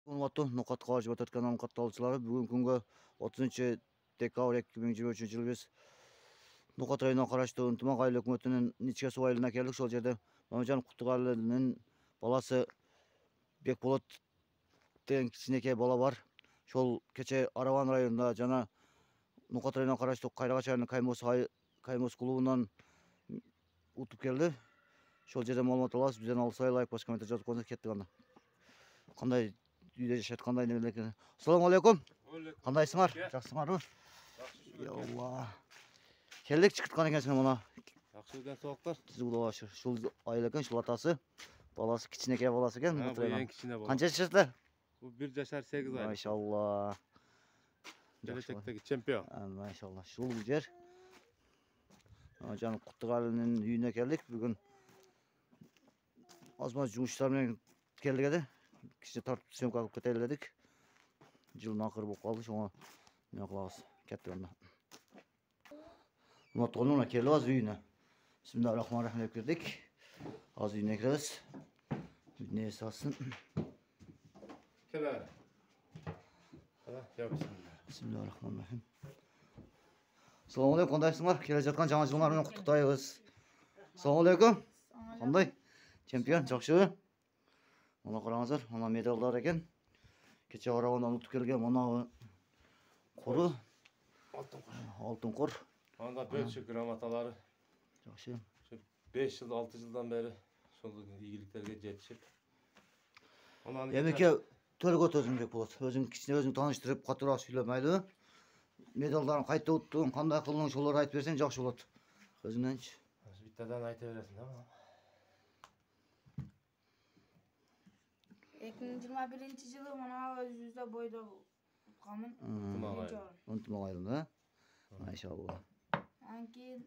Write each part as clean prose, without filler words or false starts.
Урматтуу Нукат Калажы Батат каналынын катталуучулары, бүгүнкү күнгө 30 декабрь 2023 жылы биз Нукат районуна караштуу ынтымак айыл өкмөтүнүн Ничке суу айылына келдик. Ошол жерде Мамажан Куттугалынын баласы Бекболот деген кичинекей бала бар. Ошол кече Араван районунда жана Нукат районуна караштуу Кайрага шаарынын Каймос клубунан утуп келди. Ошол жерде маалымат алабыз. Бизден алсай лайк басып комментарий жазып койсоңуз кеттик анда. Кандай үйдө жашайт, кандай нелер экен. Ассаламу алейкум. Кандайсыңар? Жакшысыңарбы? Алла. Келдик чыккан экенсиң мына. Жакшы экен соктор. Сиз Кудайга шүкүр. Ушул айыл экен, ушул атасы. Баласы кичинекей баласы экен. Бу эң кичине бала. Канча жашасыздар? Бу 1 жашар 8 ай. Машалла. Келечектеги чемпион. Машалла. Ушул жер. Жана Куттугалынын үйүнө келдик. Бүгүн азмаз жумуштар менен келдик эди. Кичине тартып съемка кылып кетели дедик. Жылдын акыры болуп калды, ошоңо эмне кылабыз? Кеттик анда. Мына келип азыр үйүнө. Бисмиллахиррахманиррахим деп кирдик. Азыр үйүнө киребиз. Үйүнө эсасын. Келе. Бисмиллахиррахманиррахим. Assalomu alaykum, кандайсыңар? Келе жаткан жаңы жылыңар менен куттуктайбыз. Assalomu alaykum. Кандай? Чемпион, жакшыбы? Мына караңыздар, мына медалдар экен. Кече Аравандан утуп келген мына кору. Алтын кор. Анда бөлчү грамоталары. Жакшы. 5 жыл, 6 жылдан бери ошол ийгиликтерге жетишип. Эмеке төргөт өзүң Бекболот. Өзүң кичине өзүң тааныштырып, катуураак сүйлөп майлыбы? Медалдарын кайта уттуң, кандай кылдың, ошолорду айтып берсең жакшы болот. Өзүңдөнчү. Биттадан айта бересиң да. 2021-жылы мына өзүбүздө бойдо утканмын. Ынтымак айылында. Машалла. Андан кийин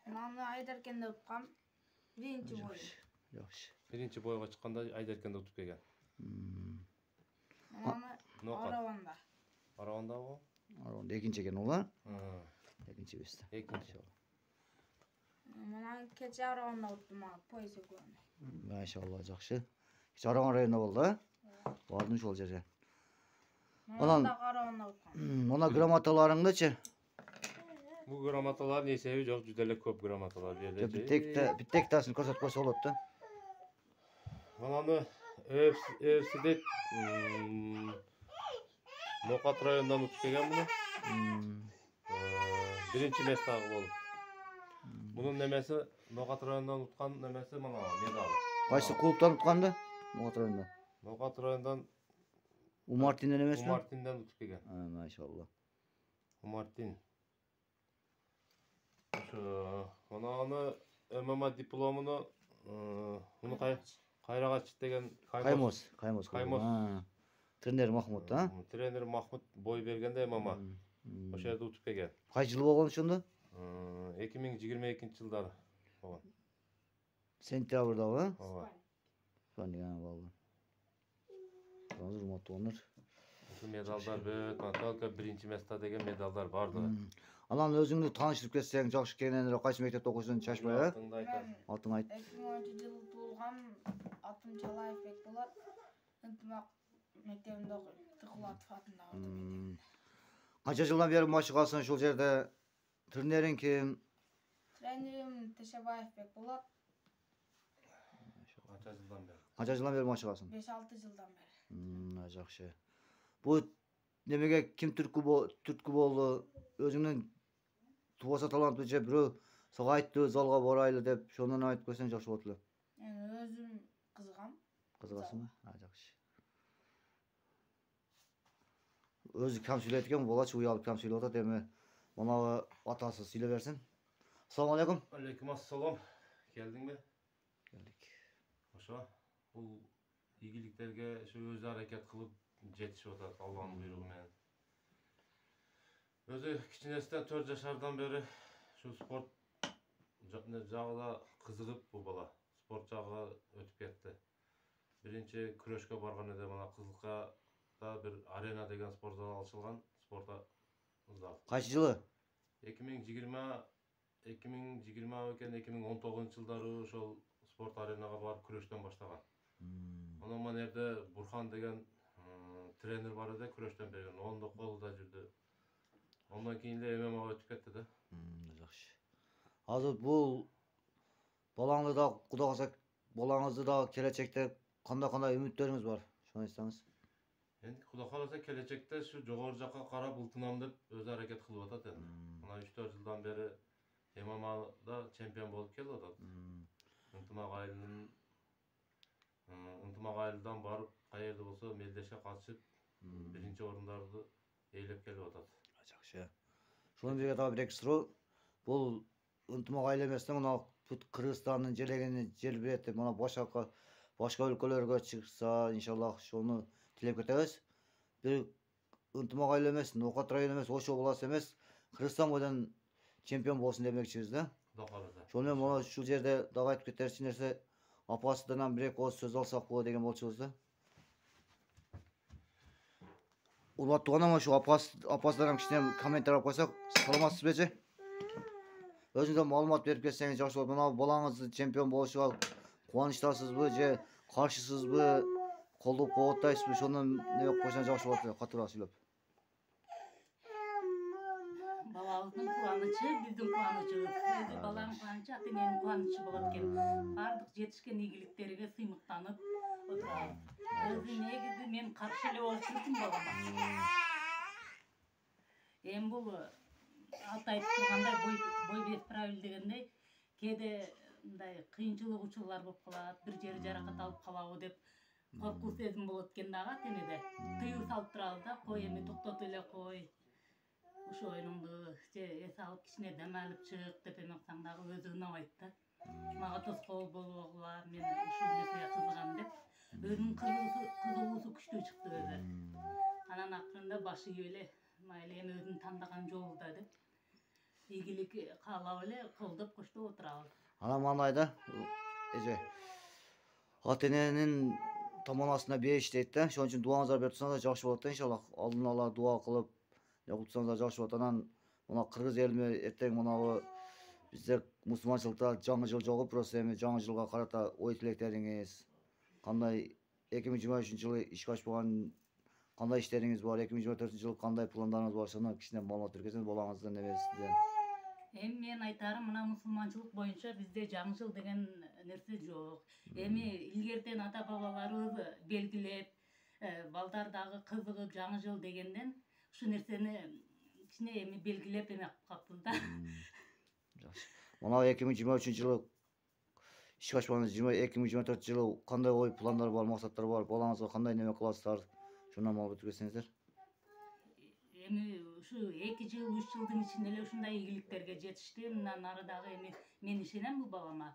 мынаны Айдаркенде уткам. Биринчи бой. Жакшы. Биринчи бойго чыкканда Айдаркенде утуп келген. Мына Араванда. Аравандабы? Араванда экинчи экен ол, а? Экинчи бесте. Экинчи. Мына кече Араванда уттум, пояс өкмөтүнө. Машалла, жакшы. Кече Араван районунда болду, а? Бардым ошол жерге. Мына Араванда уткам. Мына грамоталарыңдычы? Бу грамоталардын эсеби жок, жүз эле көп грамоталар берди. Биттектасын көрсөтүп койсо болот да. Мананы ÖFC'de Нукат районунан утуп келген буну. Биринчи местагы болуп. Мунун немеси Нукат районунан уткан немеси мына медалы. Кайсы клубтан утканды? Нукат районунда. Нукат районунан Умартинден эмесби? Умартинден утуп келген. Машалла. Умартин. Ошо мананы ММА дипломуну муну Кайрагач деген Каймос. Тренер Махмут, а? Тренер Махмут бой бергенде ММА. Ошол жерде утуп келген. Кай жыл болгон ошондо? 2022-жылдары болгон. Сентябрдабы? Ооба. Болгон. Азыр урматтуулар. Ушул медалдар бүт, только биринчи место деген медалдар барды. Анан өзүңдү тааныштырып кетсең, жакшы экенин, кайсы мектепте окуйсуң, чачпай, а? Алтын айт. 2010-жылы туулган, атым Чалаев Бекболот. Ынтымак мектебинде окуйм. Тыкулатов атындагы мектебинде. Канча жылдан бери машыгасың ушул жерде? Тренериң ким? Тренерим Тешебаев Бекболот. Канча жылдан бери машыгасың? 5-6 жылдан бери. Жакшы. Бу немеге ким түрткү болду? Өзүңдүн тубаса таланттуу же бирөө сага айтты, залга барайлы деп, ошондон айтып койсоң жакшы болот эле. Мен өзүм кызыгам. Кызыгасыңбы? Жакшы. Өзү кам сүйлөйт экен, балачы уялып кам сүйлөп атат, эми мына атасы сүйлөп берсин. Ассаламу алейкум. Алейкум ассалам. Келдиңби? Келдик. Ошо бул ийгиликтерге ошо өзү аракет кылып жетишип атат Алланын буйругу менен. Өзү кичинесинен 4 жашардан бери ушу спорт жагына кызыгып бул бала спорт жагына өтүп кетти. Биринчи күрөшкө барган эде, мына Кызылкада бир арена деген спорт зал ачылган, спорт зал. Кайсы жылы? 2020 экен, 2019-жылдары ошол спорт аренага барып күрөштөн баштаган. Анан манерде Бурхан деген тренер бар еді күрөштөн берген. Onu da колуда жүрдү. Ondan keyin de MMA өтүп кетти да. Жакшы. Азыр бул балаңызды да Кудай калса балаңызды да келечекте кандай үмүттөрүңүз бар? Шуну айтсаңыз. Endi Xudo kalasa gelecekte şu jogorу жакка карап ылтынам деп өзү аракет кылып атат endi. Мына 3-4 жылдан бeri MMA'da чемпион болуп келип атат. Ынтымак айылдан барып, кайерде болсо мелдешке катышып, биринчи орундарды ээлеп келип атат. Жакшы. Шунун бирге дагы бир эки суроо. Бул ынтымак айыл эмес да, мына Кыргызстандын желегини жер берет деп, мына башка өлкөлөргө чыкса, иншаллах шуну тилеп кетебиз. Бир ынтымак айыл эмес, Ноокат району эмес, Ош областы эмес, Кыргызстан бойдон чемпион болсун демекчибиз да. Кудай каласа. Шону менен мына ушул жерде дагы айтып кетерчи нерсе, апасынан бир эки ооз сөз алсак болот деген болчубуз да. Урматтуу анам, ошо апасынан кичине комментарий алып койсок, саламатсызбы эже? Өзүңүздөн маалымат берип кетсеңиз жакшы болот. Мына балаңыздын чемпион болушуга кубанычтасызбы же каршысызбы? Колдоп коюп атпайсызбы? Шуну неме кылып койсоңуз жакшы болот, катуураак сүйлөп. Балабыздын кубанычы биздин кубанычыбыз. Өзү баланын кубанычы ата эненин кубанычы болот экен. Бардык жетишкен ийгиликтерге сыймыктанып отурабыз. Өзү негизи мен каршы эле болуп жүрдүм балама. Эми бул аты айтып тургандай бой без правил дегендей, кээде мындай кыйынчылык учурлар болуп калат, бир жери жаракат алып калабы деп коркуу сезим болот экен дагы ата энеде. Тыюу салып турабыз да, кой эми токтотуп эле кой. Ушу оюнуңду же эс алып кичине дем алып чык деп эметсаң дагы өзү унабайт да. Мага тоскоол болбогула, мен ушул нерсеге кызыгам деп. Өзүнүн кызыгуусу күчтүү чыкты өзү. Анан акырында башы ийип эле, майли эми өзүнүн тандаган жолуда деп ийгилик каалап эле колдоп коштоп отурабыз. Анан мындай да, эже. Ата эненин таманасына беш дейт да. Ошон үчүн дубаңыздар берип турсаңыздар жакшы болот да, иншаллах. Алдын ала дуа кылып, кылып турсаңыздар жакшы болот. Анан мына кыргыз элине эртең мынабу бизде мусулманчылыкта жаңы жыл жогу, просто эми жаңы жылга карата ой тилектериңиз кандай 2023 жылы ишке ашпаган кандай иштериңиз бар, 2024 жылы кандай пландарыңыз бар, шуну кичине маалымат берип кетсеңиз балаңыздын эмесинен. Эми мен айтарым, мына мусулманчылык боюнча бизде жаңы жыл деген нерсе жок. Эми илгертен ата бабаларыбыз белгилеп, балдар дагы кызыгып жаңы жыл дегенден ушу нерсени кичине эми белгилеп эме кылып калыппыз да. Жакшы. Мына 2023 жылы ишке ашпаган 2024 жылы кандай ой пландар бар, максаттар бар, балаңызга кандай неме кыласыздар? Шуну маалымат берип кетсеңиздер. Эми ушу 2 жыл, 3 жылдын ичинде эле ушундай ийгиликтерге жетишти. Мындан ары дагы эми мен ишенем бул балама.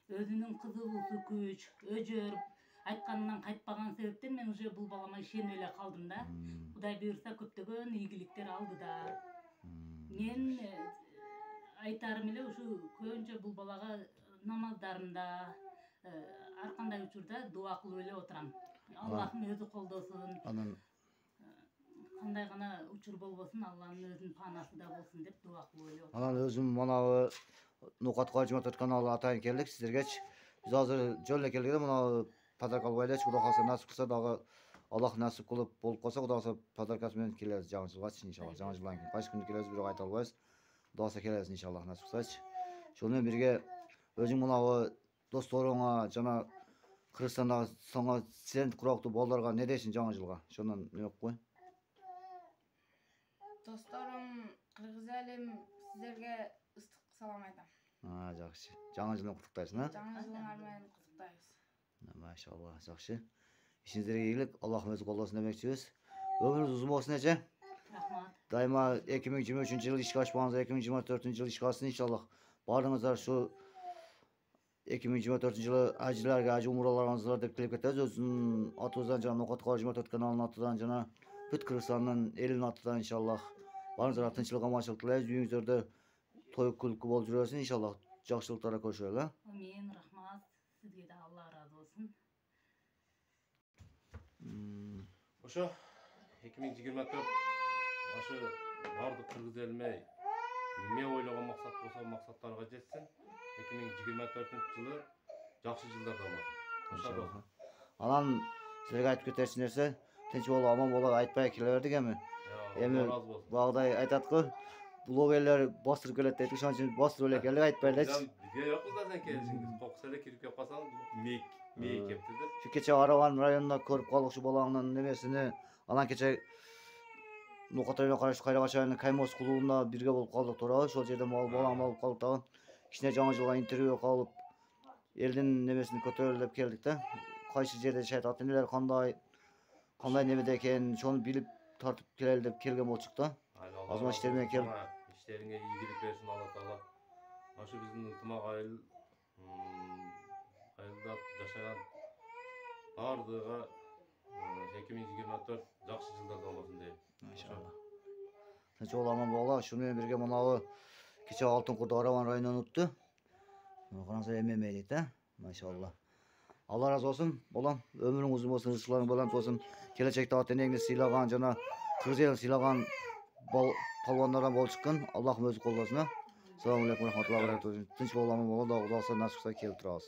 Өзүнүн кызыгуусу күч, өжөр айтканынан кайтпаган себептен мен уже бул балама ишенип эле калдым да. Кудай буйрса көптөгөн ийгиликтер алдыда. Мен айтарым эле ушу көбүнчө бул балага намаздарымда, ар кандай учурда дуа кылып эле отурам. Аллахым өзү колдосун. Анан Кандай гана учур болбосун, Алланын өзүнүн панасы да болсун деп дуа кылып эле отурам. Анан өзүм манабы Ноокатка 24 каналы атайын келдик сиздергечи. Биз азыр жөн эле келдик да, мына подарка алып айлычы, Кудай калса насип кылса дагы Аллах насип кылып болуп калса, Кудай калса подаркасы менен келебиз жаңы жылгачы иншаллах. Жаңы жылдан кийин кайсы күндө келебиз бирок айта албайбыз. Кудай калса келебиз иншаллах насип кылсачы. Шону менен бирге өзүң мынабы досторуңа жана Кыргызстандагы сага сен курактуу балдарга не дейсиң жаңы жылга? Шонун неме кылып кой. Досторум, кыргыз элим сиздерге ыстык салам айтам. Жакшы. Жаңы жыл менен куттуктайсың, Жаңы жылыңар менен куттуктайбыз. Машалла, жакшы. Ишиңиздерге ийгилик, Аллахым өзү колдосун демекчибиз. Өмүрүңүз узун болсун эже. Рахмат. Дайыма 2023 жылы ишке ашпагансыздар 2024 жылы ишке ашсын иншаллах. Баарыңыздар ушу 2024 жылы ажыларга, ажы умураларыңыздар деп тилеп кетебиз. Өзүнүн атыбыздан жана Ноокат 24 каналынын атынан жана бүт Кыргызстандын элинин атынан иншаллах. Баарыңыздарга тынччылык, аманчылык тилейбиз. Үйүңүздөрдө той күлкү болуп жүрө берсин иншаллах. Жакшылыктарга көрүшөлү. Амин, рахмат. Сизге да Алла ыраазы болсун. Ошо 2024 ошо бардык кыргыз элиме эмне ойлогон максат болсо максаттарга жетсин. 2024 жылы жакшы жылдардан болсун. Ошо. Анан силерге айтып кетерчи нерсе, Tinch bol, amon bol aytpay kelaverdik endi. Ya, Эми Allah razı olsun. bagday aytat-ku, blogerler bastırıp kelet deydi. Şoň üçin bastırıp ekenlik aytpaylaç. Bizga yo'qmiz da sen kelishingdi. Qo'qisada kirib kelib qolsang, meyik kepti-de. Şu kecha Aravan rayonunda ko'rib qoldik şu balаңның nemesini. Alan kecha Noqotoyga qarashli Qayraqaçayning Kaymos klubunda birge bolup qaldık to'ra. Şol jerde balang bolup qaldık da. Kişine жаңы жылга интервью калып, элдин немесini көтөрүлүп келдик да. Кайсы жерде жашайт, неler кандай немеде экен, şonu bilip tartıp keleli dep kelgen bolчук da. Azma işlerine kelip. İşlerine iyilik versin Allah Taala. Aşı bizim ынтымак айылда жашаган бардыгы 2024 жакшы жылдарда болсун дейм. Maşallah. Tinch bol, amon bol. Şunu bilen birge manawy kecha Altın Kurdu Aravan rayonundan ötdü. Qarasa MMA deydi da. Maşallah. Allah razı olsun. Bolam, ömrüň uzun bolsun, rızıklaryň baland bolsun. Gelecekde watan eňde sylagan jana kız ýyl sylagan palwanlardan bolup çykkan. Allah'ım özü kollasun. Assalamu alaykum wa rahmatullahi wa barakatuh. Tinch bol, amon bol. Xudo nasip etsa kelip turabыз.